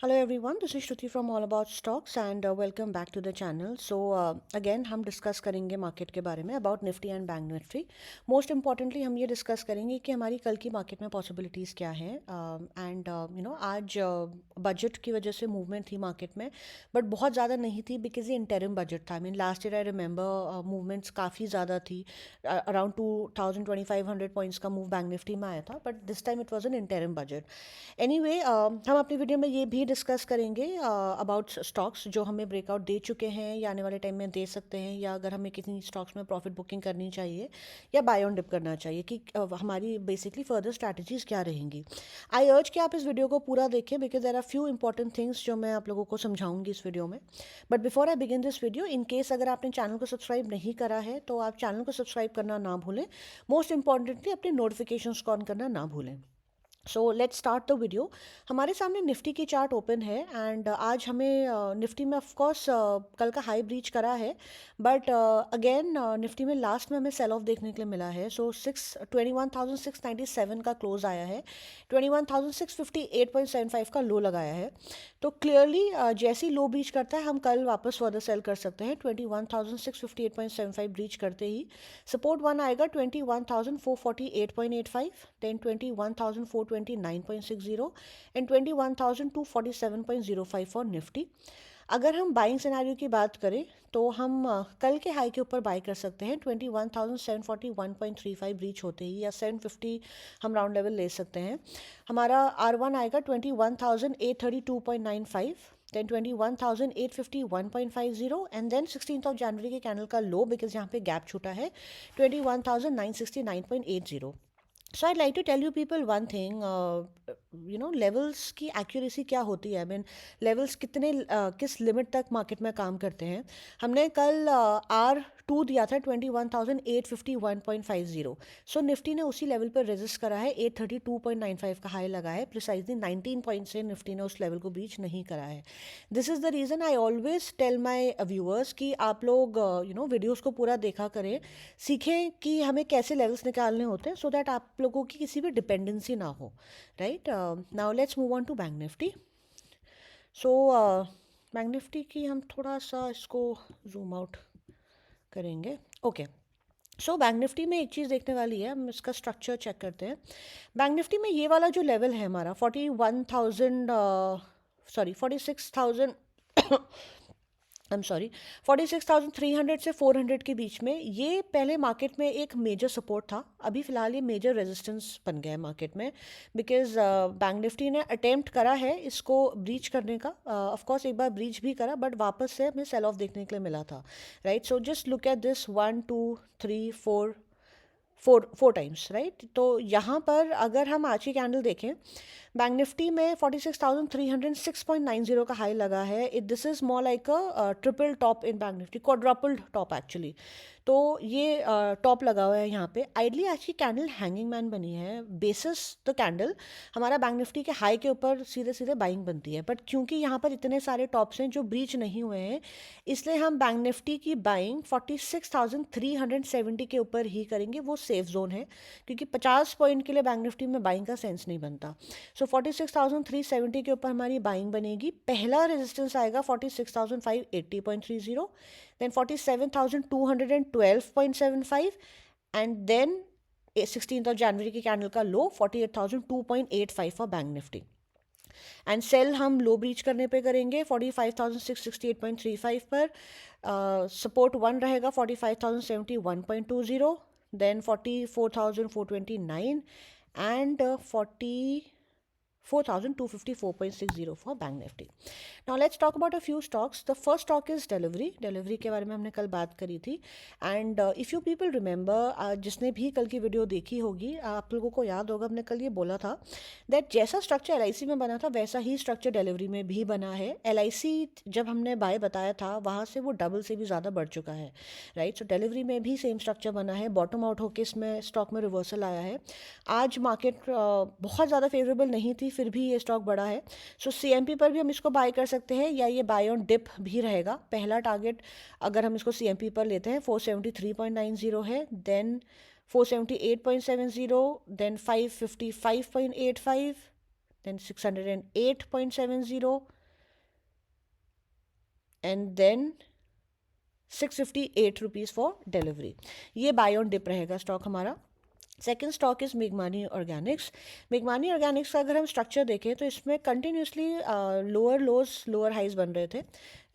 Hello everyone, this is Shruti from All About Stocks and welcome back to the channel. Again हम discuss करेंगे market के बारे में about Nifty and bank Nifty. Most importantly हम ये discuss करेंगे कि हमारी कल की मार्केट में पॉसिबिलिटीज़ क्या हैं एंड आज बजट की वजह से मूवमेंट थी मार्केट में बट बहुत ज़्यादा नहीं थी बिकॉज ये इंटरिम बजट था. I mean last year I remember movements काफ़ी ज़्यादा थी. अराउंड 2500 पॉइंट्स का मूव बैंक निफ्टी में आया था but this time it was an interim budget. Anyway हम अपनी वीडियो में ये भी डिस्कस करेंगे अबाउट स्टॉक्स जो हमें ब्रेकआउट दे चुके हैं या आने वाले टाइम में दे सकते हैं, या अगर हमें कितनी स्टॉक्स में प्रॉफिट बुकिंग करनी चाहिए या बाय ऑन डिप करना चाहिए, कि हमारी बेसिकली फर्दर स्ट्रैटेजीज क्या रहेंगी. आई अर्ज कि आप इस वीडियो को पूरा देखें because there are few important things जो मैं आप लोगों को समझाऊंगी इस वीडियो में. But before I begin this video, in case अगर आपने चैनल को सब्सक्राइब नहीं करा है तो आप चैनल को सब्सक्राइब करना ना भूलें. मोस्ट इंपॉर्टेंटली अपने नोटिफिकेशंस को ऑन करना ना भूलें. So let's start the video. हमारे सामने निफ्टी की चार्ट ओपन है एंड आज हमें निफ्टी में ऑफकोर्स कल का हाई ब्रीच करा है बट अगेन निफ्टी में लास्ट में हमें सेल ऑफ देखने के लिए मिला है. सो 21,697 का क्लोज आया है. 21,658.75 का लो लगाया है. तो क्लियरली जैसे ही लो ब्रीच करता है हम कल वापस फर्दर सेल कर सकते हैं. 21,658.75 ब्रीच करते ही सपोर्ट वन आएगा 21,448.85, देन 21,429.60 एंड 21,247.05 फॉर निफ्टी. अगर हम बाइंग सिनेरियो की बात करें तो हम कल के हाई के ऊपर बाय कर सकते हैं. 21,741.35 रीच होते ही या 750 हम राउंड लेवल ले सकते हैं. हमारा R1 आएगा 21,832.95, then 21,851.50 and then 16th of जनवरी के कैंडल का लो बिकॉज यहाँ पे गैप छूटा है 21,969.80. So I like to tell you people one thing, levels की एक्यूरेसी क्या होती है. आई मीन लेवल्स कितने किस लिमिट तक मार्केट में काम करते हैं. हमने कल R2 दिया था 21,851.50. सो निफ्टी ने उसी लेवल पर रेजिस्ट करा है. 832.95 का हाई लगा है. प्रिसाइजली 19 पॉइंट से निफ्टी ने उस लेवल को ब्रीच नहीं करा है. This is the reason I always tell my viewers कि आप लोग वीडियोज़ को पूरा देखा करें, सीखें कि हमें कैसे लेवल्स निकालने होते हैं सो दैट आप लोगों की किसी भी डिपेंडेंसी ना हो. Right now let's move on to bank Nifty. So bank Nifty की हम थोड़ा सा इसको जूम आउट करेंगे. ओके. सो बैंक निफ्टी में एक चीज़ देखने वाली है, हम इसका स्ट्रक्चर चेक करते हैं. बैंक निफ्टी में ये वाला जो लेवल है हमारा 46,000 आई एम सॉरी 46,300 से 400 के बीच में, ये पहले मार्केट में एक मेजर सपोर्ट था. अभी फ़िलहाल ये मेजर रेजिस्टेंस बन गया है मार्केट में बिकॉज बैंक निफ्टी ने अटेम्प्ट करा है इसको ब्रीच करने का. ऑफ कोर्स एक बार ब्रीच भी करा बट वापस से हमें सेल ऑफ देखने के लिए मिला था. Right. So just look at this 1 2 3 4 times. Right. तो यहाँ पर अगर हम आज की कैंडल देखें, बैंक निफ्टी में 46,306.90 का हाई लगा है. This is more like a triple top in Bank Nifty, quadrupled top actually. तो ये टॉप लगा हुआ है यहाँ पे. आइडली आज की कैंडल हैंगिंग मैन बनी है. बेसिस द कैंडल हमारा बैंक निफ्टी के हाई के ऊपर सीधे सीधे बाइंग बनती है बट क्योंकि यहाँ पर इतने सारे टॉप्स हैं जो ब्रीच नहीं हुए हैं, इसलिए हम बैंक निफ्टी की बाइंग 46,370 के ऊपर ही करेंगे. वो सेफ जोन है क्योंकि 50 पॉइंट के लिए बैंक निफ्टी में बाइंग का सेंस नहीं बनता. सो 46,370 के ऊपर हमारी बाइंग बनेगी. पहला रेजिस्टेंस आएगा 46,580.30, then 47,212.75 and then 16th of जनवरी की कैंडल का low 48,002.85 for bank Nifty. And sell हम लो ब्रीच करने पे करेंगे 45,668.35 पर. सपोर्ट वन रहेगा 45,071.20, then 44,429 and 44,254.60 for Bank Nifty. Now let's talk about a few stocks. The first stock is Delhivery. Delhivery के बारे में हमने कल बात करी थी. And if you people remember, जिसने भी कल की वीडियो देखी होगी, आप लोगों को याद होगा हमने कल ये बोला था दैट जैसा स्ट्रक्चर LIC में बना था वैसा ही स्ट्रक्चर डिलीवरी में भी बना है. LIC जब हमने बाय बताया था वहाँ से वो डबल से भी ज़्यादा बढ़ चुका है. राइट. सो डिलीवरी में भी सेम स्ट्रक्चर बना है. बॉटम आउट होकर इसमें स्टॉक में रिवर्सल आया है. आज मार्केट बहुत ज़्यादा फेवरेबल नहीं थी फिर भी ये स्टॉक बढ़ा है. सो CMP पर भी हम इसको बाय कर सकते हैं या ये बाय ऑन डिप भी रहेगा. पहला टारगेट अगर हम इसको CMP पर लेते हैं 473.90 है, then 478.70, then 555.85, then 608.70, and then 658 rupees for delivery. ये बाय ऑन डिप रहेगा स्टॉक हमारा। सेकेंड स्टॉक इज़ मेघमानी ऑर्गेनिक्स। मेघमानी ऑर्गेनिक्स का अगर हम स्ट्रक्चर देखें तो इसमें continuously lower lows lower highs बन रहे थे,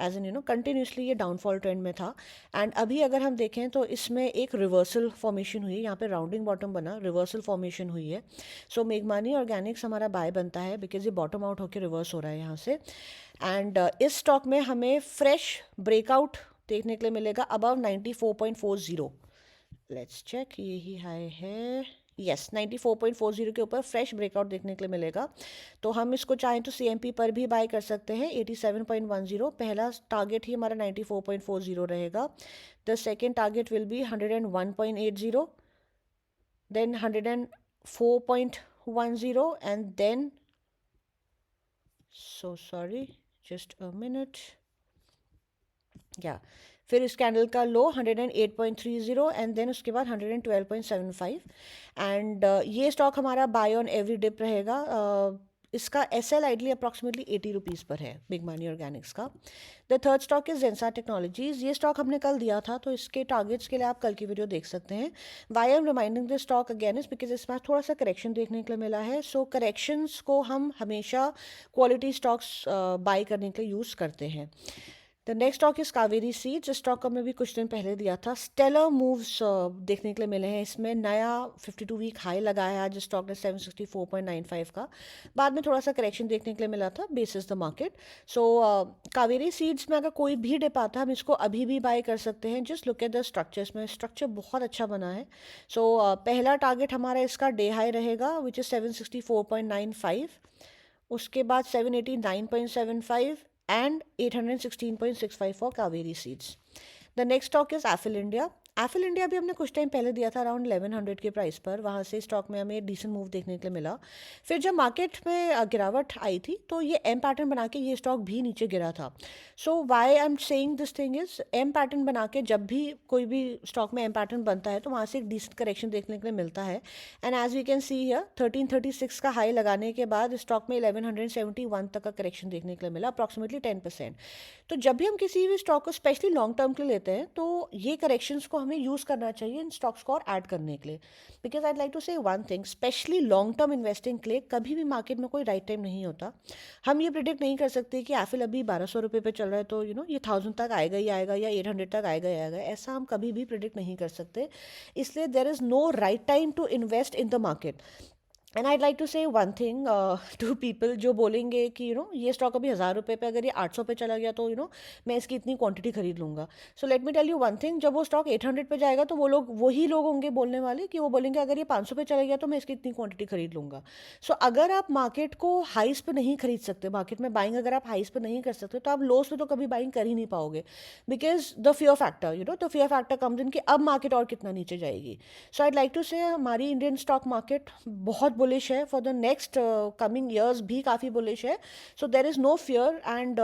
एज एन कंटिन्यूसली ये डाउनफॉल ट्रेंड में था। एंड अभी अगर हम देखें तो इसमें एक रिवर्सल फॉर्मेशन हुई है, यहाँ पे राउंडिंग बॉटम बना, रिवर्सल फॉर्मेशन हुई है। सो मेघमानी ऑर्गेनिक्स हमारा बाय बनता है बिकॉज ये बॉटम आउट होकर रिवर्स हो रहा है यहाँ से। एंड इस स्टॉक में हमें फ्रेश ब्रेकआउट देखने के लिए मिलेगा अबव 94.40। लेट्स चेक, यही हाई है, यस 94.40 के ऊपर फ्रेश ब्रेकआउट देखने के लिए मिलेगा। तो हम इसको चाहें तो CMP पर भी बाय कर सकते हैं 87.10। पहला टारगेट ही हमारा 94.40 रहेगा। The second target will be 101.80, then 104.10, and then so sorry just a minute, या फिर इस कैंडल का लो 108.30 एंड देन उसके बाद 112.75। एंड ये स्टॉक हमारा बाय ऑन एवरी डिप रहेगा। इसका SL आइडली अप्रॉक्सीमेटली 80 रुपीज़ पर है मेघमानी ऑर्गेनिक्स का। द थर्ड स्टॉक इज जेंसा टेक्नोलॉजीज। ये स्टॉक हमने कल दिया था, तो इसके टारगेट्स के लिए आप कल की वीडियो देख सकते हैं। Why am reminding this stock again is because इसमें थोड़ा सा करेक्शन देखने के लिए मिला है। सो करेक्शंस को हम हमेशा क्वालिटी स्टॉक्स बाय करने के लिए यूज़ करते हैं। The next stock is Kaveri seeds. इस स्टॉक का मैं भी कुछ दिन पहले दिया था। स्टेलर मूव्स देखने के लिए मिले हैं। इसमें नया 52 वीक हाई लगाया है जिस स्टॉक ने 764.95 का। बाद में थोड़ा सा करेक्शन देखने के लिए मिला था basis the market. So Kaveri seeds में अगर कोई भी डिप आता है हम इसको अभी भी बाय कर सकते हैं। Just look at the structures में, स्ट्रक्चर बहुत अच्छा बना है। सो पहला टारगेट हमारा इसका डे हाई रहेगा विच इज़ 764.95, उसके बाद 789.75 and 816.65 for Kaveri seeds. The next stock is Affle India. Eiffel India भी हमने कुछ टाइम पहले दिया था अराउंड 1100 के प्राइस पर। वहाँ से स्टॉक में हमें डिसेंट मूव देखने के लिए मिला। फिर जब मार्केट में गिरावट आई थी तो ये एम पैटर्न बना के ये स्टॉक भी नीचे गिरा था। So why I am saying this thing is, M pattern बना के जब भी कोई भी स्टॉक में एम पैटर्न बनता है तो वहाँ से एक डिसेंट करेक्शन देखने के लिए मिलता है। And as we can see here 1336 का हाई लगाने के बाद स्टॉक में 1171 तक का करेक्शन देखने के लिए मिला, अप्रॉक्सीमेटली 10%। तो जब भी हम किसी भी स्टॉक को स्पेशली लॉन्ग टर्म के लिए लेते हैं तो ये करेक्शंस को हमें यूज़ करना चाहिए इन स्टॉक्स को और ऐड करने के लिए। Because I like to say one thing, specially long term investing के लिए कभी भी मार्केट में कोई राइट टाइम नहीं होता। हम ये प्रिडिक्ट नहीं कर सकते कि एफिल अभी 1200 रुपये पे चल रहा है तो ये 1000 तक आएगा ही आएगा या 800 तक आएगा ही आएगा, ऐसा हम कभी भी प्रिडिक्ट नहीं कर सकते। इसलिए there is no right time to invest in the market. And I like to say one thing to people जो बोलेंगे कि ये स्टॉक अभी 1000 रुपये पे अगर ये 800 पे चला गया तो मैं इसकी इतनी क्वांटिटी खरीद लूँगा। So let me tell you one thing, जब वो स्टॉक 800 पे जाएगा तो वही लोग होंगे बोलने वाले कि वो बोलेंगे अगर ये 500 पे चला गया तो मैं इसकी इतनी क्वांटिटी खरीद लूँगा। सो अगर आप मार्केट को हाइस पे नहीं खरीद सकते, मार्केट में बाइंग अगर आप हाइस पे नहीं कर सकते तो आप लोस पे तो कभी बाइंग कर ही नहीं पाओगे। Because the fear factor the fear factor comes in कि अब मार्केट और कितना नीचे जाएगी। सो आई लाइक टू से हमारी इंडियन स्टॉक मार्केट बहुत बुलिश है, for the next coming years भी काफ़ी बुलिश है। So there is no fear and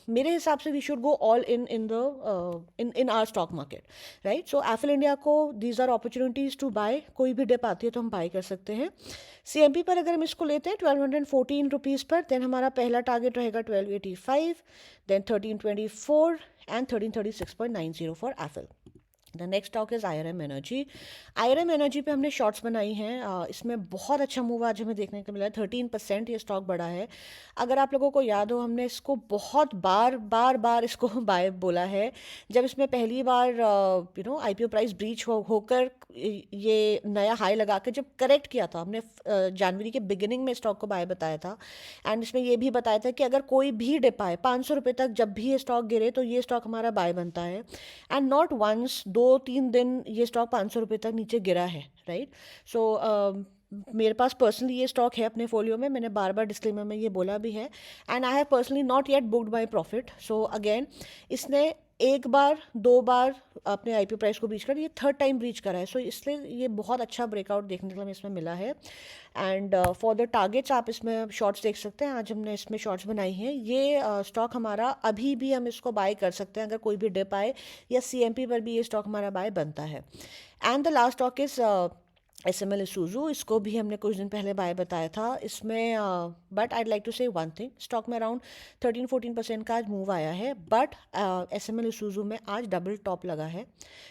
मेरे हिसाब से we should go all in our stock market, right. So एफिल इंडिया को these are opportunities to buy, कोई भी डिप आती है तो हम बाय कर सकते हैं। CMP पर अगर हम इसको लेते हैं 1214 रुपीज़ पर, देन हमारा पहला टारगेट रहेगा 1285, देन 1324 एंड 1336.90 फॉर एफिल। The next stock is IRM energy. IRM energy पे हमने शॉर्ट्स बनाई हैं। इसमें बहुत अच्छा मूव आज हमें देखने को मिला है, 13% ये स्टॉक बढ़ा है। अगर आप लोगों को याद हो हमने इसको बहुत बार इसको बाय बोला है। जब इसमें पहली बार IPO प्राइस ब्रीच होकर ये नया हाई लगा कर जब करेक्ट किया था, हमने जनवरी के बिगिनिंग में स्टॉक को बाय बताया था। एंड इसमें ये भी बताया था कि अगर कोई भी डिप आए 500 रुपये तक जब भी ये स्टॉक गिरे तो ये स्टॉक हमारा बाय बनता है। एंड नॉट वंस, 2-3 दिन ये स्टॉक 500 रुपये तक नीचे गिरा है, राइट। सो मेरे पास पर्सनली ये स्टॉक है अपने फोलियो में, मैंने बार डिस्क्लेमर में ये बोला भी है। And I have personally not yet booked my profit. So again इसने एक बार 2 बार अपने IPO प्राइस को ब्रीच कर, ये थर्ड टाइम ब्रीच करा है। सो इसलिए ये बहुत अच्छा ब्रेकआउट देखने के लिए हमें इसमें मिला है। एंड फॉर द टारगेट्स आप इसमें शॉर्ट्स देख सकते हैं, आज हमने इसमें शॉर्ट्स बनाई हैं। ये स्टॉक हमारा अभी भी हम इसको बाय कर सकते हैं, अगर कोई भी डिप आए या CMP पर भी ये स्टॉक हमारा बाय बनता है। And the last stock is SML Isuzu, इसको भी हमने कुछ दिन पहले बाय बताया था इसमें, but I like to say one thing, stock में अराउंड 13-14% का आज मूव आया है, बट SML Isuzu में आज डबल टॉप लगा है।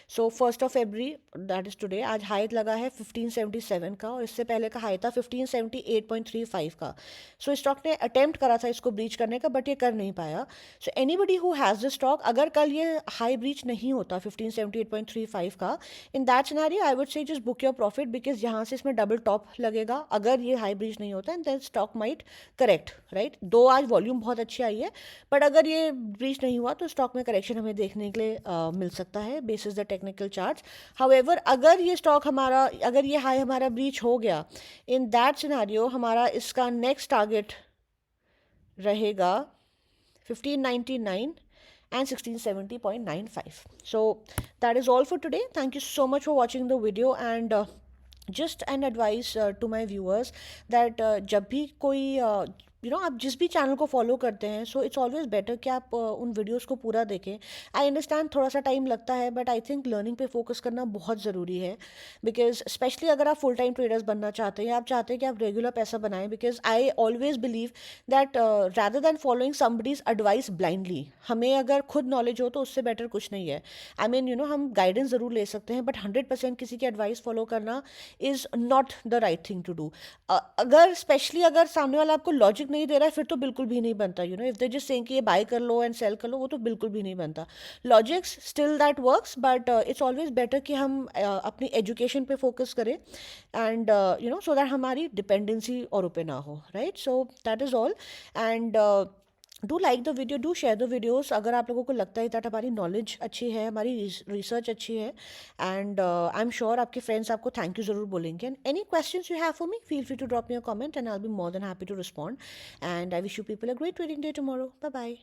सो 1 दैट इज़ टुडे, आज हाई लगा है 1577 का, और इससे पहले का हाई था 1578.35 का। सो स्टॉक ने अटेम्प्ट करा था इसको ब्रीच करने का, बट ये कर नहीं पाया। So anybody who has the stock, अगर कल ये हाई ब्रीच नहीं होता 1578.35 का, in that scenario I would say just book your profit, because यहाँ से इसमें डबल टॉप लगेगा अगर ये हाई ब्रीच नहीं होता, and then stock might correct, right. दो आज वॉल्यूम बहुत अच्छी आई है, बट अगर ये ब्रीच नहीं हुआ तो स्टॉक में करेक्शन हमें देखने के लिए मिल सकता है basis the technical charts. However अगर ये स्टॉक हमारा, अगर ये हाई हमारा ब्रीच हो गया, इन दैट सिनेरियो हमारा इसका नेक्स्ट टारगेट रहेगा 1599 and 1670.95. So that is all for today. Thank you so much for watching the video, and just an advice to my viewers that जब भी कोई आप जिस भी चैनल को फॉलो करते हैं, सो इट्स ऑलवेज बेटर कि आप उन वीडियोस को पूरा देखें। आई अंडरस्टैंड थोड़ा सा टाइम लगता है, बट आई थिंक लर्निंग पे फोकस करना बहुत ज़रूरी है, बिकॉज स्पेशली अगर आप फुल टाइम ट्रेडर्स बनना चाहते हैं, आप चाहते हैं कि आप रेगुलर पैसा बनाएं, because I always believe that rather than following somebody's advice blindly, हमें अगर खुद नॉलेज हो तो उससे बेटर कुछ नहीं है। आई मीन हम गाइडेंस ज़रूर ले सकते हैं, बट 100% किसी की एडवाइस फॉलो करना is not the right thing to do. अगर स्पेशली अगर सामने वाला आपको लॉजिक नहीं दे रहा है, फिर तो बिल्कुल भी नहीं बनता। इफ दे जस्ट सेइंग कि ये बाय कर लो एंड सेल कर लो, वो तो बिल्कुल भी नहीं बनता। Logics still that works, but it's always better कि हम अपनी एजुकेशन पे फोकस करें, एंड सो दैट हमारी डिपेंडेंसी और पे ना हो, right. So that is all, and do like the video, do share the videos अगर आप लोगों को लगता है दैट हमारी नॉलेज अच्छी है, हमारी रिसर्च अच्छी है, एंड आई एम श्योर आपके फ्रेंड्स आपको थैंक यू ज़रूर बोलेंगे। And any questions you have for me, feel free to drop me a comment, and I will be more than happy to respond, and I wish you people a great trading day tomorrow. Bye bye.